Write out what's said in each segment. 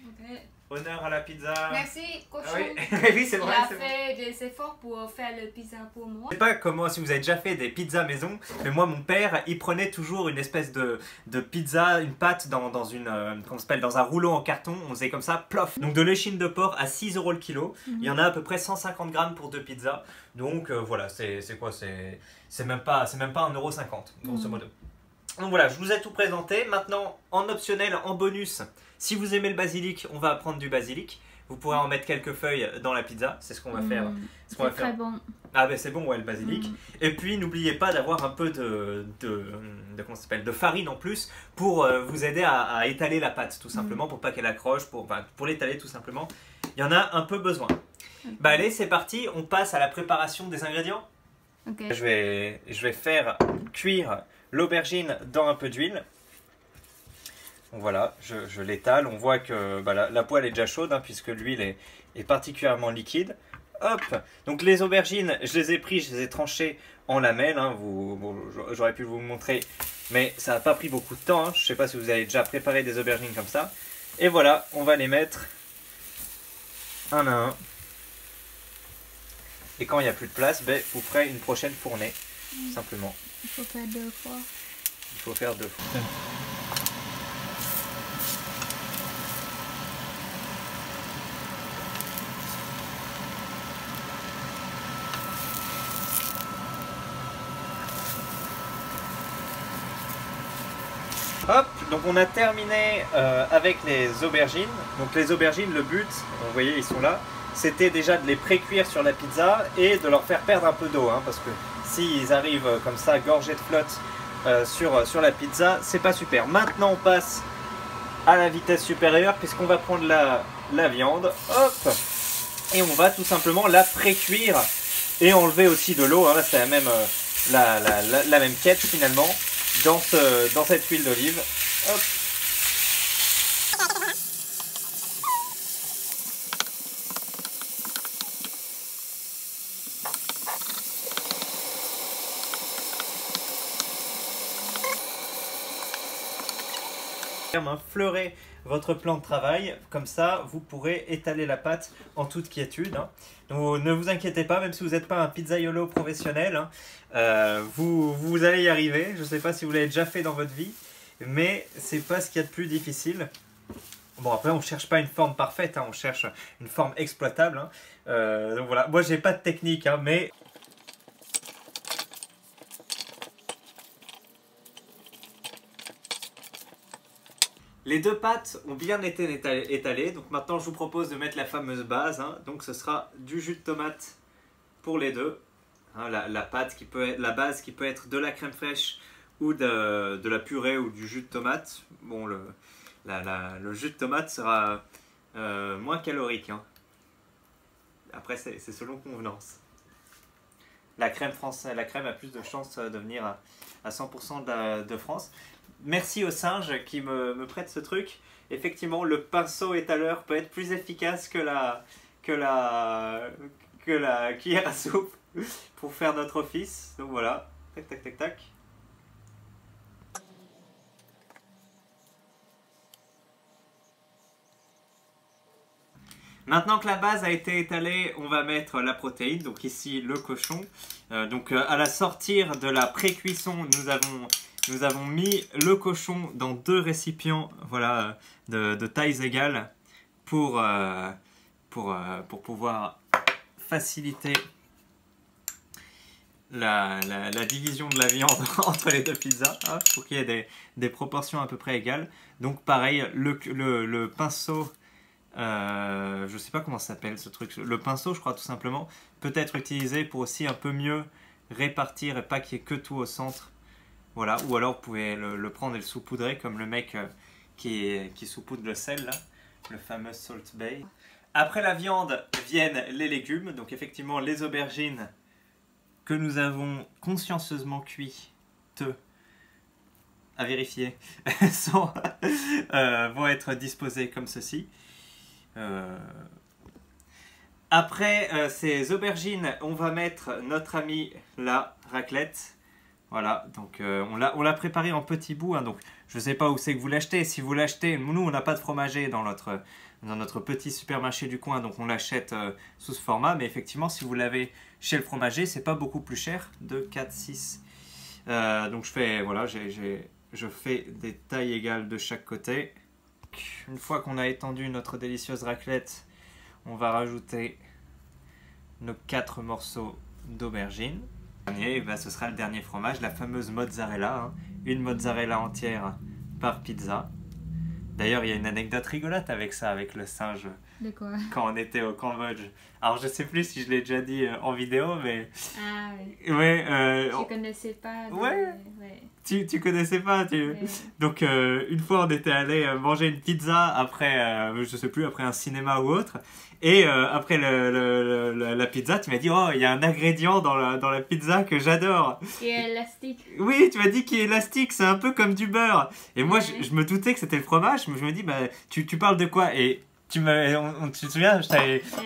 Ok. Honneur à la pizza. Merci, cochon. Ah oui, oui c'est Il vrai. a C'est fait des efforts pour faire le pizza pour moi. Je sais pas comment, si vous avez déjà fait des pizzas maison, mais moi mon père il prenait toujours une espèce de pizza, une pâte dans une comment ça s'appelle, dans un rouleau en carton, on faisait comme ça, plof. Donc de l'échine de porc à 6 € le kilo, il y en a à peu près 150 grammes pour 2 pizzas. Donc voilà, c'est quoi, c'est même pas 1,50 € grosso modo. Donc voilà, je vous ai tout présenté. Maintenant en optionnel, en bonus, si vous aimez le basilic, on va prendre du basilic. Vous pourrez en mettre quelques feuilles dans la pizza, c'est ce qu'on va faire. C'est très bon. Ah ben c'est bon, ouais, le basilic. Et puis n'oubliez pas d'avoir un peu comment ça s'appelle, de farine en plus pour vous aider à étaler la pâte, tout simplement, pour pas qu'elle accroche, pour l'étaler tout simplement. Il y en a un peu besoin. Bah allez, c'est parti, on passe à la préparation des ingrédients. Okay. Je vais faire cuire l'aubergine dans un peu d'huile. Donc voilà, je l'étale. On voit que bah, la poêle est déjà chaude hein, puisque l'huile est particulièrement liquide. Hop. Donc les aubergines, je les ai pris, je les ai tranchées en lamelles. Hein. Bon, j'aurais pu vous montrer, mais ça n'a pas pris beaucoup de temps. Hein. Je ne sais pas si vous avez déjà préparé des aubergines comme ça. Et voilà, on va les mettre un à un. Et quand il n'y a plus de place, ben, vous ferez une prochaine fournée, simplement. Il faut faire 2 fois. Il faut faire 2 fois. Hop, donc on a terminé avec les aubergines. Donc les aubergines, le but, vous voyez, ils sont là, c'était déjà de les pré-cuire sur la pizza et de leur faire perdre un peu d'eau, hein, parce que s'ils arrivent comme ça, gorgés de flotte sur la pizza, c'est pas super. Maintenant, on passe à la vitesse supérieure, puisqu'on va prendre la viande, hop, et on va tout simplement la pré-cuire et enlever aussi de l'eau. Hein, là, c'est la même quête finalement. Dans cette huile d'olive. Hop. Fleurez votre plan de travail, comme ça vous pourrez étaler la pâte en toute quiétude. Hein. Donc, ne vous inquiétez pas, même si vous n'êtes pas un pizzaiolo professionnel, hein, vous allez y arriver. Je ne sais pas si vous l'avez déjà fait dans votre vie, mais c'est pas ce qu'il y a de plus difficile. Bon, après on ne cherche pas une forme parfaite, hein, on cherche une forme exploitable. Hein. Donc voilà, moi j'ai pas de technique, hein, mais... Les deux pâtes ont bien été étalées, donc maintenant je vous propose de mettre la fameuse base. Hein. Donc ce sera du jus de tomate pour les deux. Hein, la pâte qui peut être, la base qui peut être de la crème fraîche ou de la purée ou du jus de tomate. Bon, le jus de tomate sera moins calorique. Hein. Après c'est selon convenance. La crème a plus de chances de venir à 100% de France. Merci au singe qui me prête ce truc. Effectivement, le pinceau étaleur peut être plus efficace que la cuillère à soupe pour faire notre office. Donc voilà, tac tac tac tac. Maintenant que la base a été étalée, on va mettre la protéine, donc ici le cochon. À la sortir de la pré-cuisson, nous avons mis le cochon dans 2 récipients, voilà, de tailles égales pour pouvoir faciliter la division de la viande entre les 2 pizzas, hein, pour qu'il y ait des proportions à peu près égales. Donc pareil, le pinceau... je ne sais pas comment ça s'appelle ce truc. Le pinceau, je crois tout simplement, peut être utilisé pour aussi un peu mieux répartir et pas qu'il y ait que tout au centre. Voilà. Ou alors vous pouvez le prendre et le saupoudrer comme le mec qui saupoudre le sel, là, le fameux Salt Bay. Après la viande viennent les légumes. Donc effectivement les aubergines que nous avons consciencieusement cuites à vérifier vont être disposées comme ceci. Après ces aubergines, on va mettre notre ami la raclette. Voilà, donc on l'a préparé en petits bouts, hein, donc je ne sais pas où c'est que vous l'achetez. Si vous l'achetez, nous on n'a pas de fromager dans notre petit supermarché du coin, donc on l'achète sous ce format. Mais effectivement, si vous l'avez chez le fromager, c'est pas beaucoup plus cher, de 4, 6. Donc je fais, voilà, je fais des tailles égales de chaque côté. Une fois qu'on a étendu notre délicieuse raclette, on va rajouter nos 4 morceaux d'aubergine. Et ben, ce sera le dernier fromage, la fameuse mozzarella, hein. Une mozzarella entière par pizza. D'ailleurs, il y a une anecdote rigolote avec ça, avec le singe. De quoi? Quand on était au Cambodge. Alors, je sais plus si je l'ai déjà dit en vidéo, mais... Ah oui. Ouais, Je connaissais pas. Ouais. Ouais. Tu connaissais pas. Ouais. Donc, une fois, on était allé manger une pizza après, je sais plus, après un cinéma ou autre. Et après la pizza, tu m'as dit, oh, il y a un ingrédient dans la pizza que j'adore. Qui est élastique. Oui, tu m'as dit qu'il est élastique, c'est un peu comme du beurre. Et moi, Ouais. je me doutais que c'était le fromage, mais je me dis, bah, tu parles de quoi? Et tu te souviens,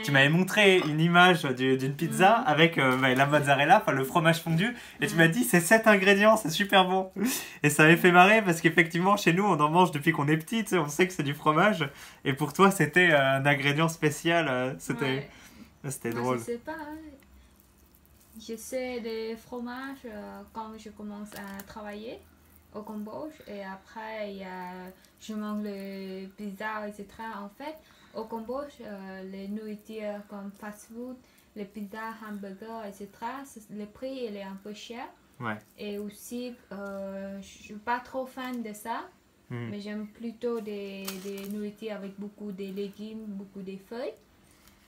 tu m'avais montré une image d'une pizza avec la mozzarella, enfin le fromage fondu, et tu m'as dit, c'est cet ingrédient, c'est super bon. Et ça m'avait fait marrer parce qu'effectivement, chez nous, on en mange depuis qu'on est petit, tu sais, on sait que c'est du fromage. Et pour toi, c'était un ingrédient spécial, c'était Moi, drôle. je sais pas. Je sais des fromages quand je commence à travailler au Cambodge et après je mange le pizza, etc. En fait, au Cambodge, les nourritures comme fast-food, les pizzas, hamburgers, etc., le prix il est un peu cher. Ouais. Et aussi, je suis pas trop fan de ça, mais j'aime plutôt des nourritures avec beaucoup de légumes, beaucoup de feuilles.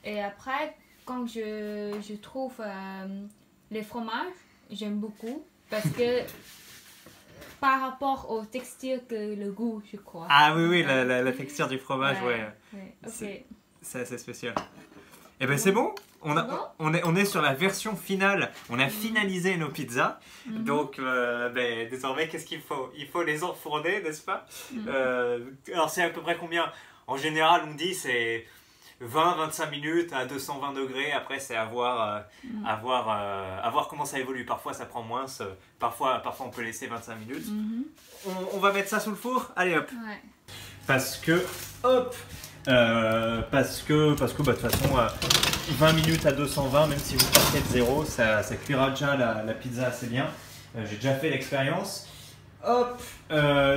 Et après, quand je trouve les fromages, j'aime beaucoup parce que par rapport aux textures que le goût, je crois. Ah oui, oui, la texture du fromage, ouais. Ok. C'est assez spécial. Et ben c'est bon. On est sur la version finale. On a finalisé nos pizzas. Donc désormais, qu'est-ce qu'il faut? Il faut les enfourner, n'est-ce pas? Alors c'est à peu près combien? En général, on dit c'est 20-25 minutes à 220 degrés. Après, c'est à voir comment ça évolue. Parfois, ça prend moins. Parfois, on peut laisser 25 minutes. On va mettre ça sous le four. Allez, hop. Ouais. Parce que bah, de toute façon, 20 minutes à 220, même si vous partez de zéro, ça cuira déjà la pizza assez bien. J'ai déjà fait l'expérience. Hop,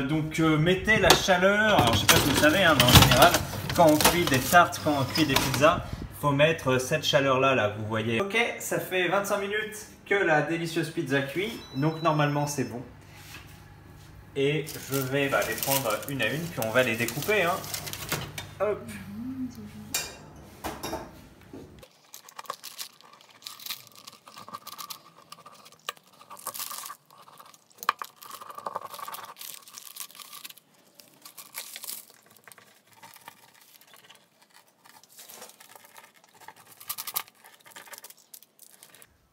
donc mettez la chaleur. Alors je sais pas si vous savez, hein, mais en général, quand on cuit des tartes, quand on cuit des pizzas, faut mettre cette chaleur là, vous voyez. Ok, ça fait 25 minutes que la délicieuse pizza cuit, donc normalement c'est bon. Et je vais les prendre une à une, puis on va les découper. Hein. Hop.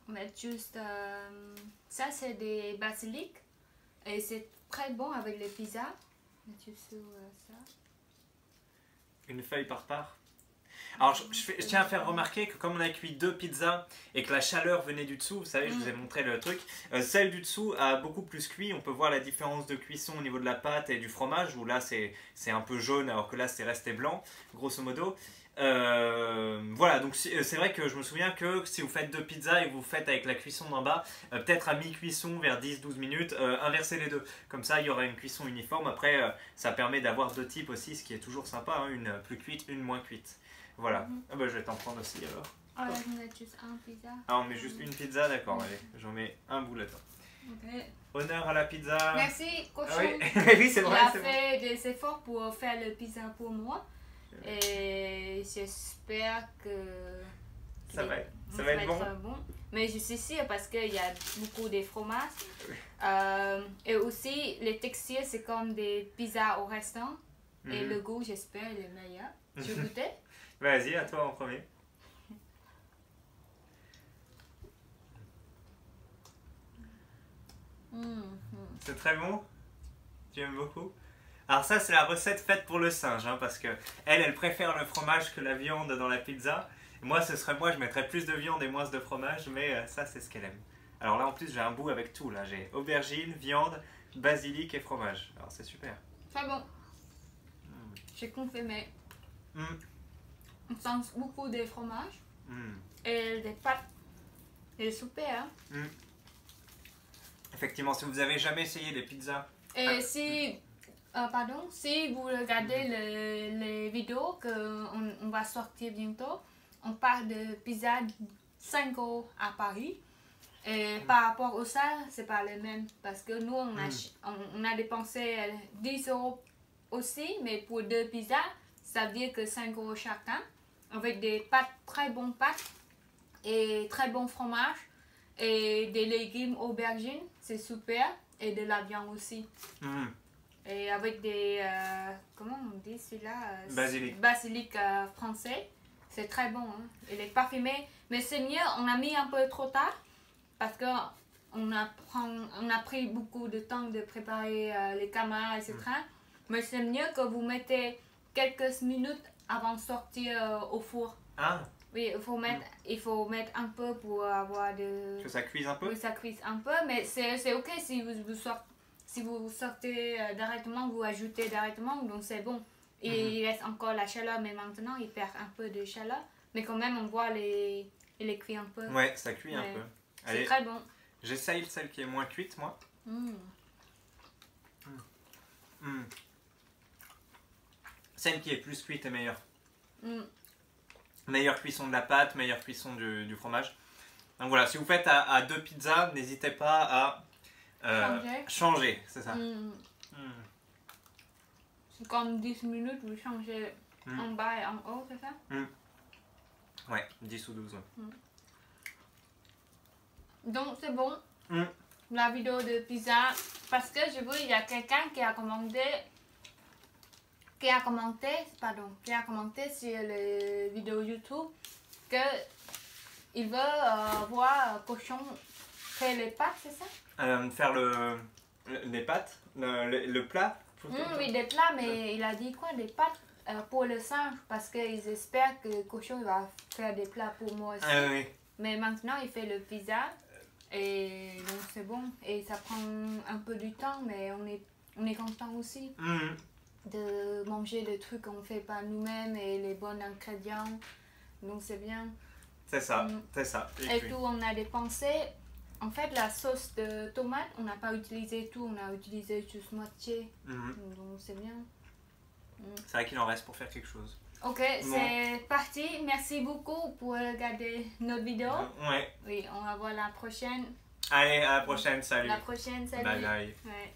On met juste ça, c'est des basilic et c'est très bon avec les pizzas. Mettre juste sur ça. Une feuille par part. Alors je tiens à faire remarquer que comme on a cuit 2 pizzas et que la chaleur venait du dessous, vous savez, je vous ai montré le truc, celle du dessous a beaucoup plus cuit. On peut voir la différence de cuisson au niveau de la pâte et du fromage, où là c'est un peu jaune alors que là c'est resté blanc, grosso modo. Voilà, donc c'est vrai que je me souviens que si vous faites 2 pizzas et que vous faites avec la cuisson d'en bas, peut-être à mi-cuisson, vers 10-12 minutes, inversez les deux. Comme ça, il y aura une cuisson uniforme. Après, ça permet d'avoir 2 types aussi, ce qui est toujours sympa, hein, une plus cuite, une moins cuite. Voilà. Ah bah, je vais t'en prendre aussi alors. Ah, on met juste un pizza. Ah, on met juste une pizza, d'accord, allez, j'en mets un bout là-dedans. Ok. Honneur à la pizza. Merci, cochon. Ah, oui, oui c'est Il vrai. a fait des efforts pour faire le pizza pour moi. Et j'espère que ça va être bon. Mais je suis sûre parce qu'il y a beaucoup de fromages. Et aussi, les textures, c'est comme des pizzas au restaurant. Et le goût, j'espère, il est meilleur. Tu veux goûter? Vas-y, à toi en premier. C'est très bon? Tu aimes beaucoup? Alors ça, c'est la recette faite pour le singe, hein, parce que elle préfère le fromage que la viande dans la pizza. Moi, je mettrais plus de viande et moins de fromage, mais ça, c'est ce qu'elle aime. Alors là en plus j'ai un bout avec tout là. J'ai aubergine, viande, basilic et fromage. Alors c'est super. Très bon. J'ai confirmé. Mm. On sent beaucoup de fromage Mm. et des pâtes. C'est super. Mm. Effectivement, si vous avez jamais essayé des pizzas. Et si, si vous regardez les vidéos qu'on va sortir bientôt, on parle de pizza 5 € à Paris. Et par rapport au ça, c'est pas le même. Parce que nous, on a dépensé 10 € aussi, mais pour 2 pizzas, ça veut dire que 5 € chacun. Avec des pâtes, très bonnes pâtes, et très bon fromage, et des légumes aubergines, c'est super, et de la viande aussi. Mm. Et avec des, comment on dit celui-là Basilic. Basilic français, c'est très bon. Hein. Il est parfumé, mais c'est mieux, on a mis un peu trop tard, parce que on a pris beaucoup de temps de préparer les camas, etc. Mais c'est mieux que vous mettez quelques minutes avant de sortir au four. Ah. Oui, il faut mettre un peu pour avoir de... Que ça cuise un peu. Oui, ça cuise un peu, mais c'est ok si vous sortez directement, vous ajoutez directement, donc c'est bon. Et il reste encore la chaleur, mais maintenant il perd un peu de chaleur. Mais quand même, on voit il est cuit un peu. Ouais, ça cuit un peu. C'est très bon. J'essaye celle qui est moins cuite, moi. Celle qui est plus cuite est meilleure. Meilleure cuisson de la pâte, meilleure cuisson du fromage. Donc voilà, si vous faites à 2 pizzas, n'hésitez pas à changer, c'est ça. C'est comme 10 minutes, vous changez en bas et en haut, c'est ça? Ouais, 10 ou 12. Donc c'est bon, la vidéo de pizza, parce que je vois il y a quelqu'un qui a commenté sur la vidéo YouTube que il veut voir cochon faire les pâtes, c'est ça? Faire les pâtes, le plat. Oui, des plats, mais il a dit quoi? Des pâtes pour le singe, parce qu'ils espèrent que le cochon va faire des plats pour moi aussi. Oui. Mais maintenant, il fait le pizza, et donc c'est bon. Et ça prend un peu du temps, mais on est content aussi de manger le truc qu'on fait pas nous-mêmes et les bons ingrédients. Donc c'est bien. C'est ça, c'est ça. Et tout, on a dépensé. En fait, la sauce de tomate, on n'a pas utilisé tout, on a utilisé juste moitié. Donc c'est bien. C'est vrai qu'il en reste pour faire quelque chose. Ok, bon. C'est parti. Merci beaucoup pour regarder notre vidéo. Ouais. Oui, on va voir la prochaine. Allez, à la prochaine, salut. La prochaine, salut. Bye bye. Ouais.